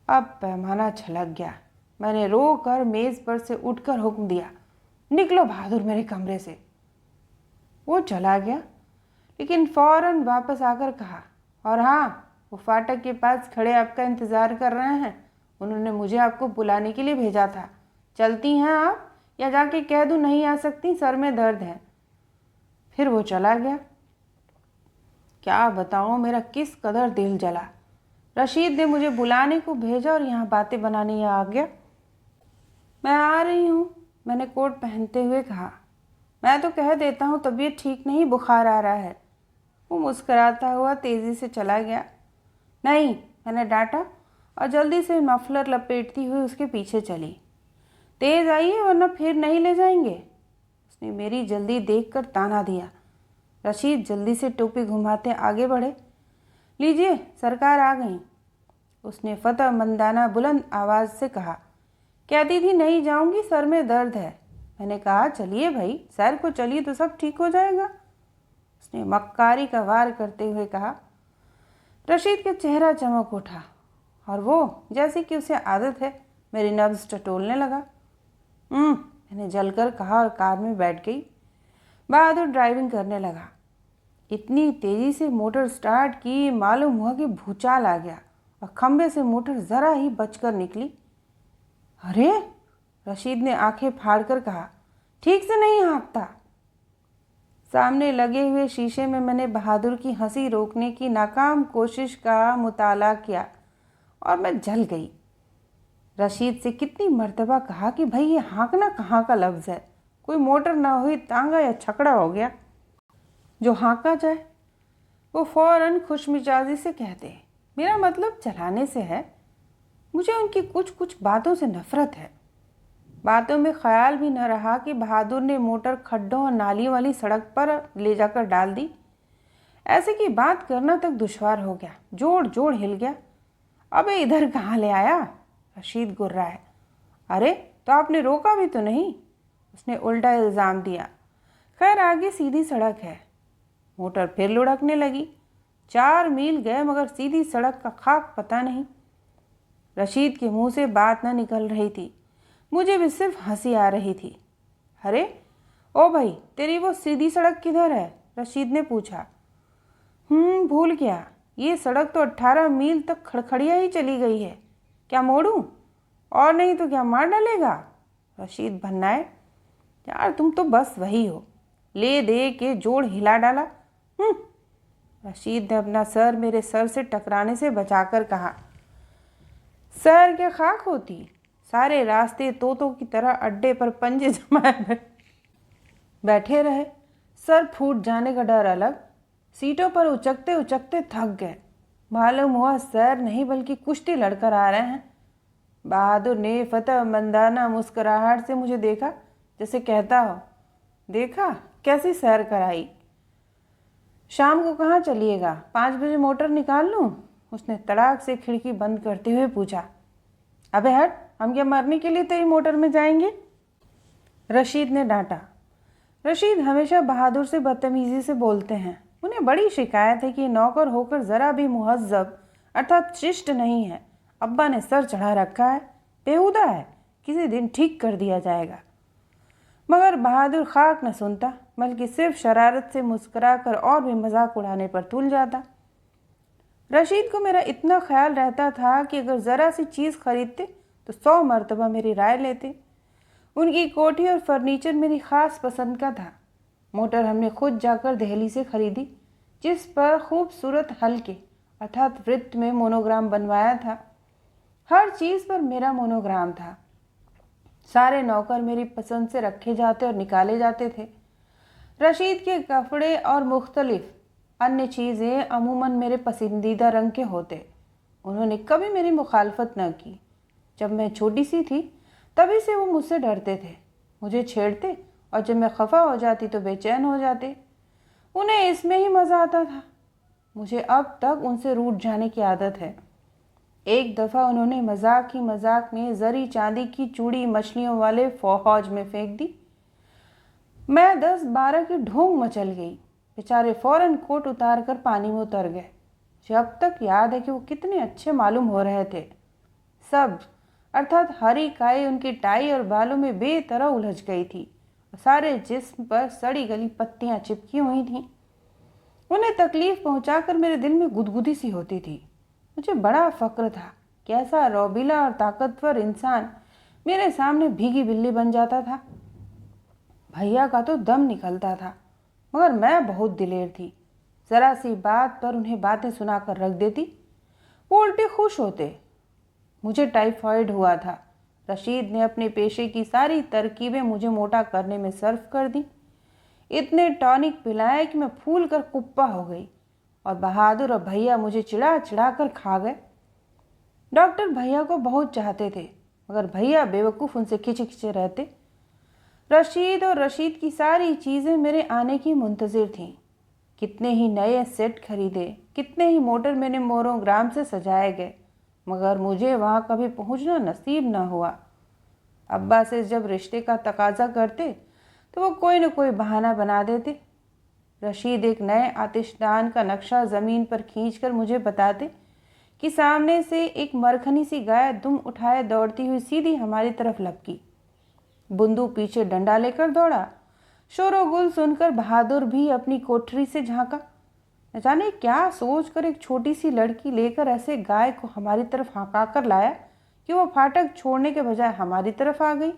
अब पैमाना छलक गया। मैंने रो कर मेज़ पर से उठकर हुक्म दिया, निकलो बहादुर मेरे कमरे से। वो चला गया, लेकिन फौरन वापस आकर कहा, और हाँ, वो फाटक के पास खड़े आपका इंतज़ार कर रहे हैं। उन्होंने मुझे आपको बुलाने के लिए भेजा था। चलती हैं आप, या जाके कह दूँ नहीं आ सकती, सर में दर्द है। फिर वो चला गया। क्या बताऊँ मेरा किस कदर दिल जला। रशीद ने मुझे बुलाने को भेजा और यहाँ बातें बनाने आ गया। मैं आ रही हूँ, मैंने कोट पहनते हुए कहा। मैं तो कह देता हूँ तबीयत ठीक नहीं, बुखार आ रहा है। वो मुस्कराता हुआ तेज़ी से चला गया। नहीं, मैंने डांटा और जल्दी से मफलर लपेटती हुई उसके पीछे चली। तेज़ आइए वरना फिर नहीं ले जाएंगे, उसने मेरी जल्दी देखकर ताना दिया। रशीद जल्दी से टोपी घुमाते आगे बढ़े। लीजिए, सरकार आ गई, उसने फतह मंदाना बुलंद आवाज़ से कहा। कहती थी नहीं जाऊंगी, सर में दर्द है। मैंने कहा चलिए भाई, सैर को चलिए तो सब ठीक हो जाएगा। उसने मक्कारी का वार करते हुए कहा। रशीद का चेहरा चमक उठा और वो जैसे कि उसे आदत है मेरी नब्ज टटोलने लगा। मैंने जलकर कहा और कार में बैठ गई। बहादुर ड्राइविंग करने लगा। इतनी तेज़ी से मोटर स्टार्ट की, मालूम हुआ कि भूचाल आ गया और खंबे से मोटर ज़रा ही बचकर निकली। अरे, रशीद ने आंखें फाड़कर कहा, ठीक से नहीं हाँकता। सामने लगे हुए शीशे में मैंने बहादुर की हंसी रोकने की नाकाम कोशिश का मुताला किया और मैं जल गई। रशीद से कितनी मर्तबा कहा कि भाई ये हाँकना कहाँ का लफ्ज़ है, कोई मोटर ना हुई तांगा या छकड़ा हो गया जो हाँका जाए। वो फ़ौरन खुशमिजाजी से कहते, मेरा मतलब चलाने से है, मुझे उनकी कुछ कुछ बातों से नफ़रत है। बातों में ख्याल भी न रहा कि बहादुर ने मोटर खड्डों और नालियों वाली सड़क पर ले जाकर डाल दी। ऐसे की बात करना तक दुश्वार हो गया। जोड़ जोड़ हिल गया। अबे इधर कहाँ ले आया? रशीद गुर्राया। अरे तो आपने रोका भी तो नहीं, उसने उल्टा इल्ज़ाम दिया। खैर आगे सीधी सड़क है। मोटर फिर लुढ़कने लगी। 4 मील गए मगर सीधी सड़क का खाक पता नहीं। रशीद के मुंह से बात न निकल रही थी, मुझे भी सिर्फ हंसी आ रही थी। अरे ओ भाई, तेरी वो सीधी सड़क किधर है? रशीद ने पूछा। भूल गया, ये सड़क तो 18 मील तक खड़खड़िया ही चली गई है। क्या मोड़ूं? और नहीं तो क्या मार डालेगा? रशीद भन्नाए। यार तुम तो बस वही हो, ले दे के जोड़ हिला डाला। रशीद ने अपना सर मेरे सर से टकराने से बचाकर कहा। सर क्या खाक होती, सारे रास्ते तोतों की तरह अड्डे पर पंजे जमाए बैठे रहे। सर फूट जाने का डर अलग। सीटों पर उचकते उचकते थक गए। मालूम हुआ सैर नहीं बल्कि कुश्ती लड़कर आ रहे हैं। बहादुर ने फतह मंदाना मुस्कुराहट से मुझे देखा, जैसे कहता हो, देखा कैसी सैर कराई। शाम को कहाँ चलिएगा? 5 बजे मोटर निकाल लूँ? उसने तड़ाक से खिड़की बंद करते हुए पूछा। अबे हट, हम क्या मरने के लिए तेरी मोटर में जाएंगे? रशीद ने डांटा। रशीद हमेशा बहादुर से बदतमीजी से बोलते हैं। उन्हें बड़ी शिकायत है कि नौकर होकर ज़रा भी मुहज्जब अर्थात शिष्ट नहीं है। अब्बा ने सर चढ़ा रखा है, बेहुदा है, किसी दिन ठीक कर दिया जाएगा। मगर बहादुर खाक न सुनता, बल्कि सिर्फ शरारत से मुस्कुराकर और भी मजाक उड़ाने पर तुल जाता। रशीद को मेरा इतना ख्याल रहता था कि अगर ज़रा सी चीज़ खरीदते तो 100 मरतबा मेरी राय लेते। उनकी कोठी और फर्नीचर मेरी ख़ास पसंद का था। मोटर हमने खुद जाकर दिल्ली से खरीदी, जिस पर खूबसूरत हल्के अर्थात वृत्त में मोनोग्राम बनवाया था। हर चीज़ पर मेरा मोनोग्राम था। सारे नौकर मेरी पसंद से रखे जाते और निकाले जाते थे। रशीद के कपड़े और मुख्तलिफ अन्य चीज़ें अमूमन मेरे पसंदीदा रंग के होते। उन्होंने कभी मेरी मुखालफत न की। जब मैं छोटी सी थी तभी से वो मुझसे डरते थे, मुझे छेड़ते और जब मैं खफा हो जाती तो बेचैन हो जाते। उन्हें इसमें ही मज़ा आता था। मुझे अब तक उनसे रूठ जाने की आदत है। एक दफ़ा उन्होंने मजाक ही मजाक में जरी चांदी की चूड़ी मछलियों वाले हौज में फेंक दी। मैं 10-12 की ढोंग मचल गई। बेचारे फौरन कोट उतार कर पानी में उतर गए। मुझे अब तक याद है कि वो कितने अच्छे मालूम हो रहे थे। सब्ज अर्थात हरी काई उनकी टाई और बालों में बेतरह उलझ गई थी और सारे जिस्म पर सड़ी गली पत्तियां चिपकी हुई थीं। उन्हें तकलीफ पहुंचाकर मेरे दिल में गुदगुदी सी होती थी। मुझे बड़ा फक्र था कि ऐसा रौबीला और ताकतवर इंसान मेरे सामने भीगी बिल्ली बन जाता था। भैया का तो दम निकलता था, मगर मैं बहुत दिलेर थी। ज़रा सी बात पर उन्हें बातें सुनाकर रख देती, वो उल्टे खुश होते। मुझे टाइफाइड हुआ था। रशीद ने अपने पेशे की सारी तरकीबें मुझे मोटा करने में सर्फ कर दी। इतने टॉनिक पिलाए कि मैं फूल कर कुप्पा हो गई और बहादुर और भैया मुझे चिढ़ा चिढ़ा कर खा गए। डॉक्टर भैया को बहुत चाहते थे, मगर भैया बेवकूफ़ उनसे खिंचे खिंचे रहते। रशीद और रशीद की सारी चीज़ें मेरे आने की मुंतज़िर थीं। कितने ही नए सेट खरीदे, कितने ही मोटर मैंने मोनोग्राम से सजाए गए, मगर मुझे वहाँ कभी पहुँचना नसीब न हुआ। अब्बा से जब रिश्ते का तकाजा करते तो वो कोई न कोई बहाना बना देते। रशीद एक नए आतिशदान का नक्शा ज़मीन पर खींचकर मुझे बताते कि सामने से एक मरखनी सी गाय दुम उठाए दौड़ती हुई सीधी हमारी तरफ लपकी। बुंदू पीछे डंडा लेकर दौड़ा। शोरगुल सुनकर बहादुर भी अपनी कोठरी से झांका। न जाने क्या सोचकर एक छोटी सी लड़की लेकर ऐसे गाय को हमारी तरफ हाँका कर लाया कि वो फाटक छोड़ने के बजाय हमारी तरफ आ गई।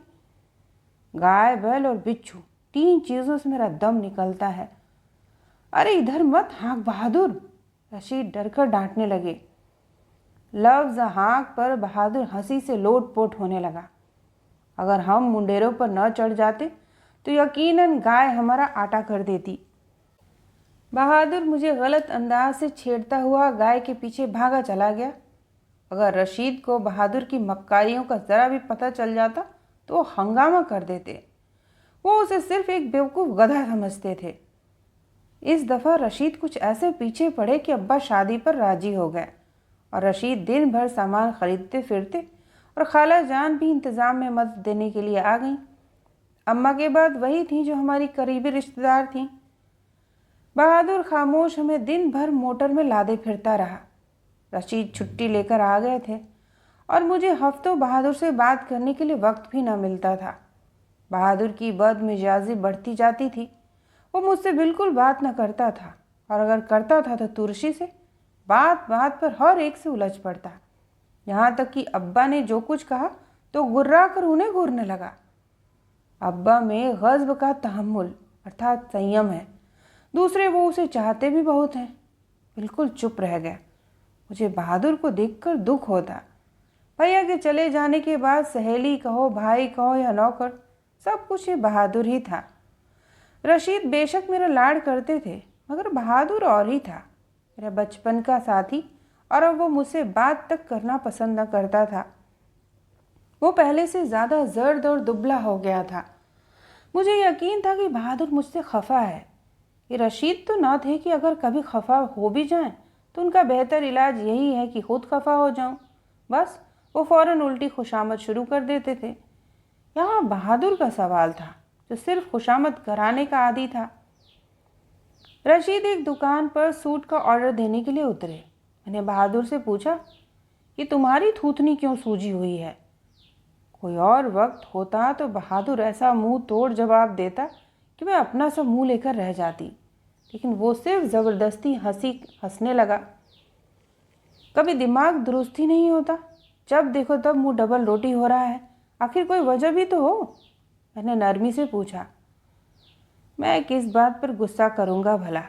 गाय, बैल और बिच्छू, 3 चीज़ों से मेरा दम निकलता है। अरे इधर मत हाँक बहादुर, रशीद डरकर डांटने लगे। लफ्ज़ हाँक पर बहादुर हंसी से लोटपोट होने लगा। अगर हम मुंडेरों पर न चढ़ जाते तो यकीनन गाय हमारा आटा कर देती। बहादुर मुझे गलत अंदाज से छेड़ता हुआ गाय के पीछे भागा चला गया। अगर रशीद को बहादुर की मक्कारियों का ज़रा भी पता चल जाता तो वो हंगामा कर देते। वो उसे सिर्फ एक बेवकूफ़ गधा समझते थे। इस दफ़ा रशीद कुछ ऐसे पीछे पड़े कि अब्बा शादी पर राजी हो गए और रशीद दिन भर सामान खरीदते फिरते और खाला जान भी इंतज़ाम में मदद देने के लिए आ गईं। अम्मा के बाद वही थी जो हमारी करीबी रिश्तेदार थीं। बहादुर खामोश हमें दिन भर मोटर में लादे फिरता रहा। रशीद छुट्टी लेकर आ गए थे और मुझे हफ्तों बहादुर से बात करने के लिए वक्त भी न मिलता था। बहादुर की बदमिजाजी बढ़ती जाती थी। वो मुझसे बिल्कुल बात न करता था और अगर करता था तो तुरशी से, बात बात पर हर एक से उलझ पड़ता। यहाँ तक कि अब्बा ने जो कुछ कहा तो गुर्रा कर उन्हें घूरने लगा। अब्बा में ग़ज़ब का तहम्मुल अर्थात संयम है, दूसरे वो उसे चाहते भी बहुत हैं। बिल्कुल चुप रह गया। मुझे बहादुर को देखकर दुख होता। भैया के चले जाने के बाद सहेली कहो, भाई कहो या नौकर, सब कुछ ये बहादुर ही था। रशीद बेशक मेरा लाड करते थे, मगर बहादुर और ही था, मेरा बचपन का साथी, और अब वो मुझसे बात तक करना पसंद न करता था। वो पहले से ज़्यादा जर्द और दुबला हो गया था। मुझे यकीन था कि बहादुर मुझसे खफा है। ये रशीद तो ना थे कि अगर कभी खफा हो भी जाएं तो उनका बेहतर इलाज यही है कि खुद खफा हो जाऊं। बस वो फ़ौरन उल्टी खुशामद शुरू कर देते थे। यहाँ बहादुर का सवाल था जो सिर्फ खुशामद कराने का आदी था। रशीद एक दुकान पर सूट का ऑर्डर देने के लिए उतरे। मैंने बहादुर से पूछा कि तुम्हारी थूथनी क्यों सूजी हुई है। कोई और वक्त होता तो बहादुर ऐसा मुंह तोड़ जवाब देता कि मैं अपना सा मुंह लेकर रह जाती, लेकिन वो सिर्फ ज़बरदस्ती हंसने लगा। कभी दिमाग दुरुस्त ही नहीं होता, जब देखो तब मुंह डबल रोटी हो रहा है। आखिर कोई वजह भी तो हो, मैंने नरमी से पूछा। मैं किस बात पर गुस्सा करूँगा भला।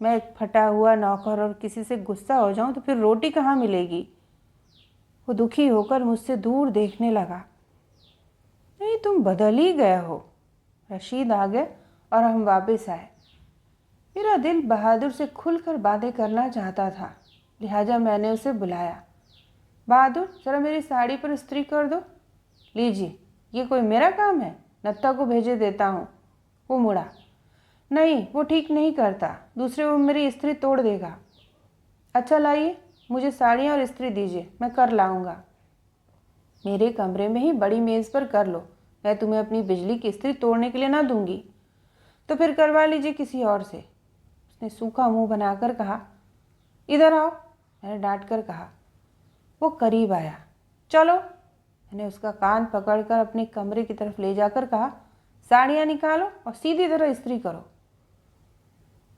मैं एक फटा हुआ नौकर और किसी से गुस्सा हो जाऊँ तो फिर रोटी कहाँ मिलेगी। वो दुखी होकर मुझसे दूर देखने लगा। नहीं, तुम बदल ही गए हो। रशीद आ गए और हम वापस आए। मेरा दिल बहादुर से खुलकर बातें करना चाहता था, लिहाजा मैंने उसे बुलाया। बहादुर, ज़रा मेरी साड़ी पर इस्त्री कर दो। लीजिए, ये कोई मेरा काम है, नत्था को भेजे देता हूँ। वो मुड़ा। नहीं, वो ठीक नहीं करता, दूसरे वो मेरी इस्त्री तोड़ देगा। अच्छा लाइए, मुझे साड़ियाँ और इस्त्री दीजिए, मैं कर लाऊंगा। मेरे कमरे में ही बड़ी मेज़ पर कर लो, मैं तुम्हें अपनी बिजली की इस्त्री तोड़ने के लिए ना दूंगी। तो फिर करवा लीजिए किसी और से। उसने सूखा मुंह बनाकर कहा। इधर आओ, मैंने डांट कर कहा। वो करीब आया। चलो, मैंने उसका कान पकड़कर अपने कमरे की तरफ ले जाकर कहा। साड़ियाँ निकालो और सीधी तरह इस्त्री करो।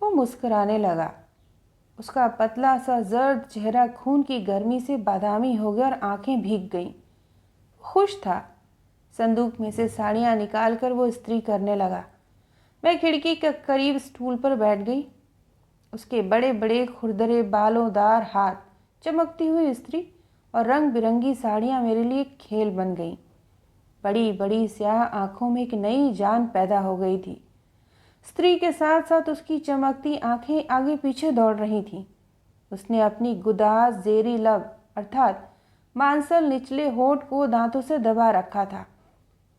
वो मुस्कुराने लगा। उसका पतला सा जर्द चेहरा खून की गर्मी से बादामी हो गया और आंखें भीग गईं। खुश था। संदूक में से साड़ियाँ निकालकर वो इस्त्री करने लगा। मैं खिड़की के करीब स्टूल पर बैठ गई। उसके बड़े बड़े खुरदरे बालोंदार हाथ, चमकती हुई इस्त्री और रंग बिरंगी साड़ियाँ मेरे लिए खेल बन गईं। बड़ी बड़ी स्याह आँखों में एक नई जान पैदा हो गई थी। स्त्री के साथ साथ उसकी चमकती आंखें आगे पीछे दौड़ रही थीं। उसने अपनी गुदाज जेरी लब अर्थात मांसल निचले होठ को दांतों से दबा रखा था,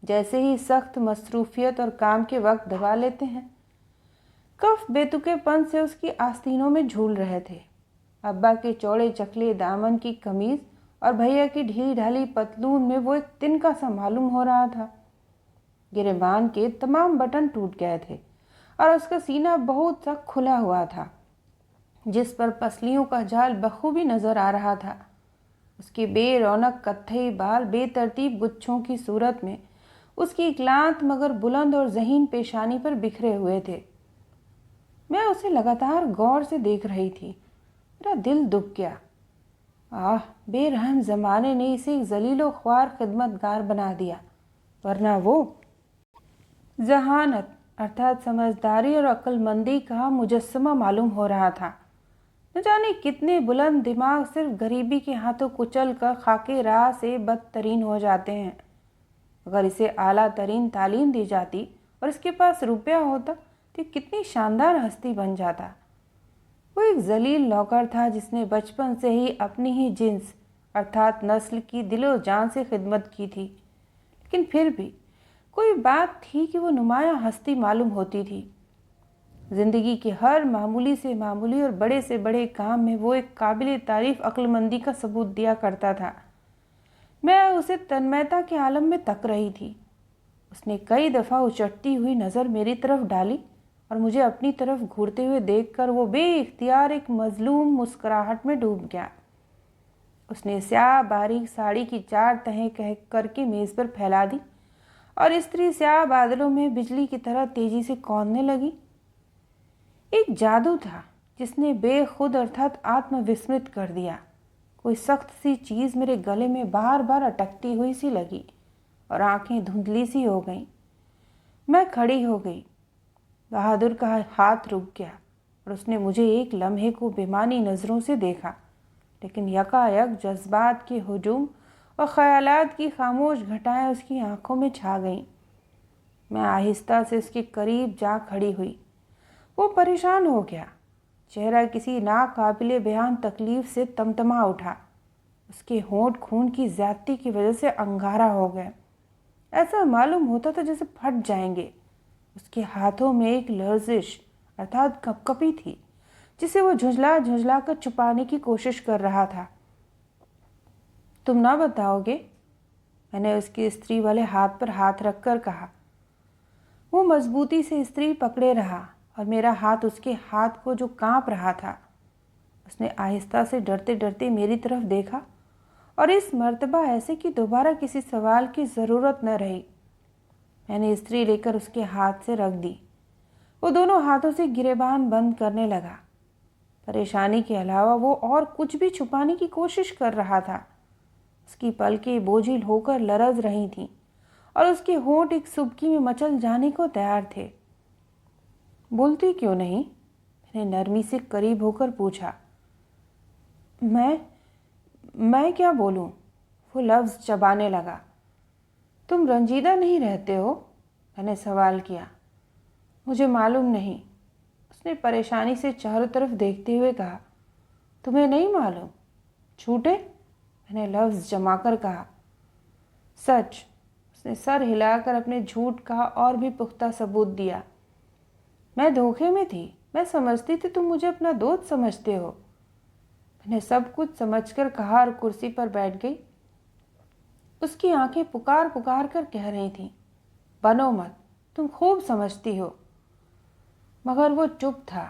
जैसे ही सख्त मसरूफियत और काम के वक्त दबा लेते हैं। कफ बेतुकेपन से उसकी आस्तीनों में झूल रहे थे। अब्बा के चौड़े चकले दामन की कमीज और भैया की ढीली ढाली पतलून में वो एक तिनका सा मालूम हो रहा था। गिरेबान के तमाम बटन टूट गए थे। और उसका सीना बहुत सा खुला हुआ था, जिस पर पसलियों का जाल बखूबी नजर आ रहा था। उसके बेरौनक कत्थई बाल बेतरतीब गुच्छों की सूरत में उसकी क्लांत मगर बुलंद और ज़हीन पेशानी पर बिखरे हुए थे। मैं उसे लगातार गौर से देख रही थी। मेरा दिल दुख गया। आह, बेरहम ज़माने ने इसे एक जलीलो ख्वार खिदमतगार बना दिया, वरना वो जहानत अर्थात समझदारी और अक्लमंदी का मुजस्समा मालूम हो रहा था। न जाने कितने बुलंद दिमाग सिर्फ गरीबी के हाथों कुचल कर खाके राह से बदतरीन हो जाते हैं। अगर इसे आला तरीन तालीम दी जाती और इसके पास रुपया होता तो कितनी शानदार हस्ती बन जाता। वो एक जलील नौकर था जिसने बचपन से ही अपनी ही जिन्स अर्थात नस्ल की दिलो जान से खिदमत की थी, लेकिन फिर भी कोई बात थी कि वो नुमाया हस्ती मालूम होती थी। जिंदगी के हर मामूली से मामूली और बड़े से बड़े काम में वो एक काबिल तारीफ अक्लमंदी का सबूत दिया करता था। मैं उसे तन्मयता के आलम में तक रही थी। उसने कई दफ़ा उचटती हुई नज़र मेरी तरफ डाली और मुझे अपनी तरफ घूरते हुए देखकर वो बेइख्तियार एक मजलूम मुस्कुराहट में डूब गया। उसने स्याह बारीक साड़ी की 4 तहें कह करके मेज़ पर फैला दी और स्त्री स्याह बादलों में बिजली की तरह तेजी से कौंधने लगी। एक जादू था जिसने बेखुद अर्थात आत्मविस्मृत कर दिया। कोई सख्त सी चीज़ मेरे गले में बार बार अटकती हुई सी लगी और आंखें धुंधली सी हो गईं। मैं खड़ी हो गई। बहादुर का हाथ रुक गया और उसने मुझे एक लम्हे को बेमानी नज़रों से देखा, लेकिन यकायक जज्बात के हुजूम और ख़यालात की खामोश घटाएं उसकी आंखों में छा गईं। मैं आहिस्ता से उसके करीब जा खड़ी हुई। वो परेशान हो गया। चेहरा किसी नाकाबिले बयान तकलीफ से तमतमा उठा। उसके होंठ खून की ज़्यादती की वजह से अंगारा हो गए। ऐसा मालूम होता था जैसे फट जाएंगे। उसके हाथों में एक लर्जिश अर्थात कपकपी थी जिसे वो झुंझला झुंझला कर छुपाने की कोशिश कर रहा था। तुम ना बताओगे? मैंने उसकी स्त्री वाले हाथ पर हाथ रखकर कहा। वो मजबूती से स्त्री पकड़े रहा और मेरा हाथ उसके हाथ को जो कांप रहा था। उसने आहिस्ता से डरते डरते मेरी तरफ देखा और इस मर्तबा ऐसे कि दोबारा किसी सवाल की ज़रूरत न रही। मैंने स्त्री लेकर उसके हाथ से रख दी। वो दोनों हाथों से गिरेबान बंद करने लगा। परेशानी के अलावा वो और कुछ भी छुपाने की कोशिश कर रहा था। उसकी पलकें बोझिल होकर लरज रही थीं और उसके होंठ एक सुबकी में मचल जाने को तैयार थे। बोलती क्यों नहीं? मैंने नरमी से करीब होकर पूछा। मैं क्या बोलूं? वो लफ्ज़ चबाने लगा। तुम रंजीदा नहीं रहते हो? मैंने सवाल किया। मुझे मालूम नहीं, उसने परेशानी से चारों तरफ देखते हुए कहा। तुम्हें नहीं मालूम? झूठे? मैंने लफ्ज़ जमाकर कहा। सच। उसने सर हिलाकर अपने झूठ का और भी पुख्ता सबूत दिया। मैं धोखे में थी। मैं समझती थी तुम मुझे अपना दोस्त समझते हो। मैंने सब कुछ समझकर कहा और कुर्सी पर बैठ गई। उसकी आंखें पुकार पुकार कर कह रही थीं, बनो मत, तुम खूब समझती हो। मगर वो चुप था।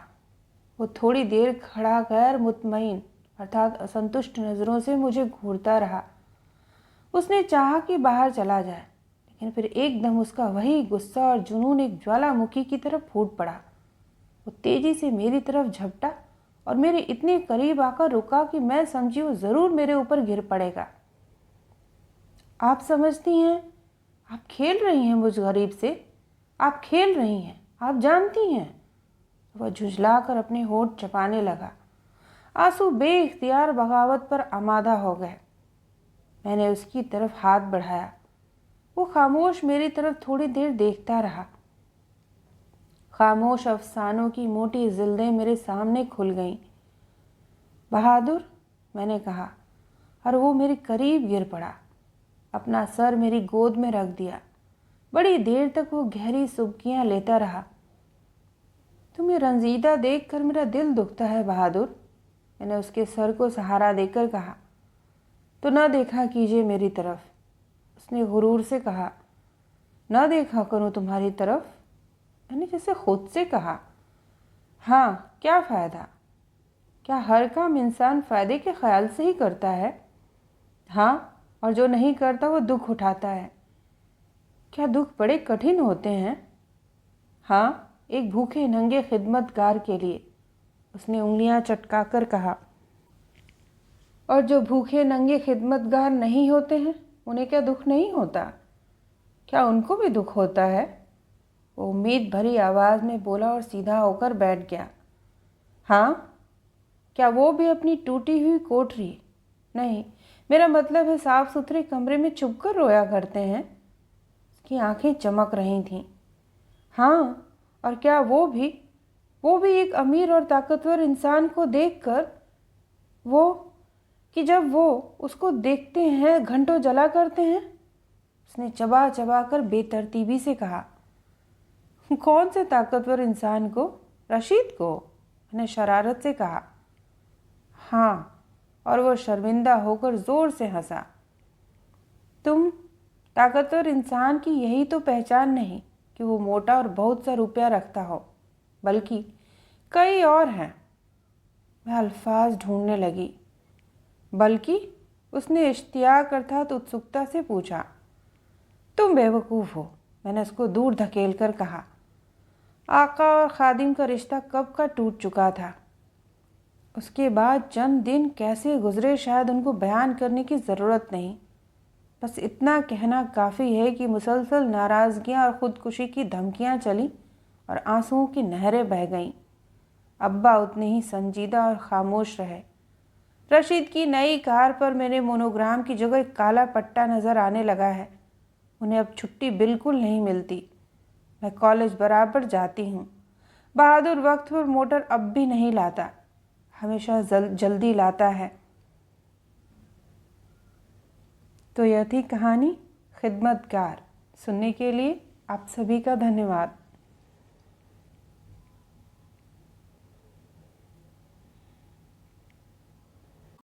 वो थोड़ी देर खड़ा गैर मुतमईन अर्थात असंतुष्ट नज़रों से मुझे घूरता रहा। उसने चाहा कि बाहर चला जाए, लेकिन फिर एकदम उसका वही गुस्सा और जुनून एक ज्वालामुखी की तरफ फूट पड़ा। वो तेजी से मेरी तरफ झपटा और मेरे इतने करीब आकर रुका कि मैं समझी वो ज़रूर मेरे ऊपर गिर पड़ेगा। आप समझती हैं, आप खेल रही हैं मुझ गरीब से। आप खेल रही हैं, आप जानती हैं। वह झुंझलाकर अपने होंठ चबाने लगा। आंसू बेइख्तियार बगावत पर आमादा हो गए। मैंने उसकी तरफ हाथ बढ़ाया। वो खामोश मेरी तरफ थोड़ी देर देखता रहा। खामोश अफसानों की मोटी जिल्दें मेरे सामने खुल गईं। बहादुर, मैंने कहा, और वो मेरे करीब गिर पड़ा। अपना सर मेरी गोद में रख दिया। बड़ी देर तक वो गहरी सुबकियां लेता रहा। तुम्हें रंजीदा देखकर मेरा दिल दुखता है बहादुर, मैंने उसके सर को सहारा देकर कहा। तो न देखा कीजिए मेरी तरफ, उसने गुरूर से कहा। न देखा करूं तुम्हारी तरफ? मैंने जैसे खुद से कहा। हाँ, क्या फ़ायदा? क्या हर काम इंसान फ़ायदे के ख्याल से ही करता है? हाँ, और जो नहीं करता वो दुख उठाता है। क्या दुख बड़े कठिन होते हैं? हाँ, एक भूखे नंगे खिदमतगार के लिए, उसने उंगलियां चटकाकर कहा। और जो भूखे नंगे खिदमतगार नहीं होते हैं, उन्हें क्या दुख नहीं होता? क्या उनको भी दुख होता है? वो उम्मीद भरी आवाज़ में बोला और सीधा होकर बैठ गया। हाँ, क्या वो भी अपनी टूटी हुई कोठरी, नहीं, मेरा मतलब है साफ सुथरे कमरे में छुपकर रोया करते हैं? उसकी आंखें चमक रही थीं। हाँ, और क्या वो भी एक अमीर और ताकतवर इंसान को देखकर, वो कि जब वो उसको देखते हैं घंटों जला करते हैं? उसने चबा चबा कर बेतरतीबी से कहा। कौन से ताकतवर इंसान को? रशीद को, मैंने शरारत से कहा। हाँ, और वो शर्मिंदा होकर जोर से हंसा। तुम ताकतवर इंसान की यही तो पहचान नहीं कि वो मोटा और बहुत सा रुपया रखता हो, बल्कि कई और हैं। मैं अल्फाज ढूंढने लगी। बल्कि, उसने इश्तियाक अर्थात उत्सुकता से पूछा। तुम बेवकूफ़ हो, मैंने उसको दूर धकेल कर कहा। आका और खादिम का रिश्ता कब का टूट चुका था। उसके बाद चंद दिन कैसे गुजरे शायद उनको बयान करने की ज़रूरत नहीं। बस इतना कहना काफ़ी है कि मुसलसल नाराज़गियाँ और ख़ुदकुशी की धमकियाँ चलीं और आंसुओं की नहरें बह गईं। अब्बा उतने ही संजीदा और खामोश रहे। रशीद की नई कार पर मेरे मोनोग्राम की जगह एक काला पट्टा नज़र आने लगा है। उन्हें अब छुट्टी बिल्कुल नहीं मिलती। मैं कॉलेज बराबर जाती हूँ। बहादुर वक्त पर मोटर अब भी नहीं लाता, हमेशा जल्दी लाता है। तो यह थी कहानी खिदमतगार। सुनने के लिए आप सभी का धन्यवाद।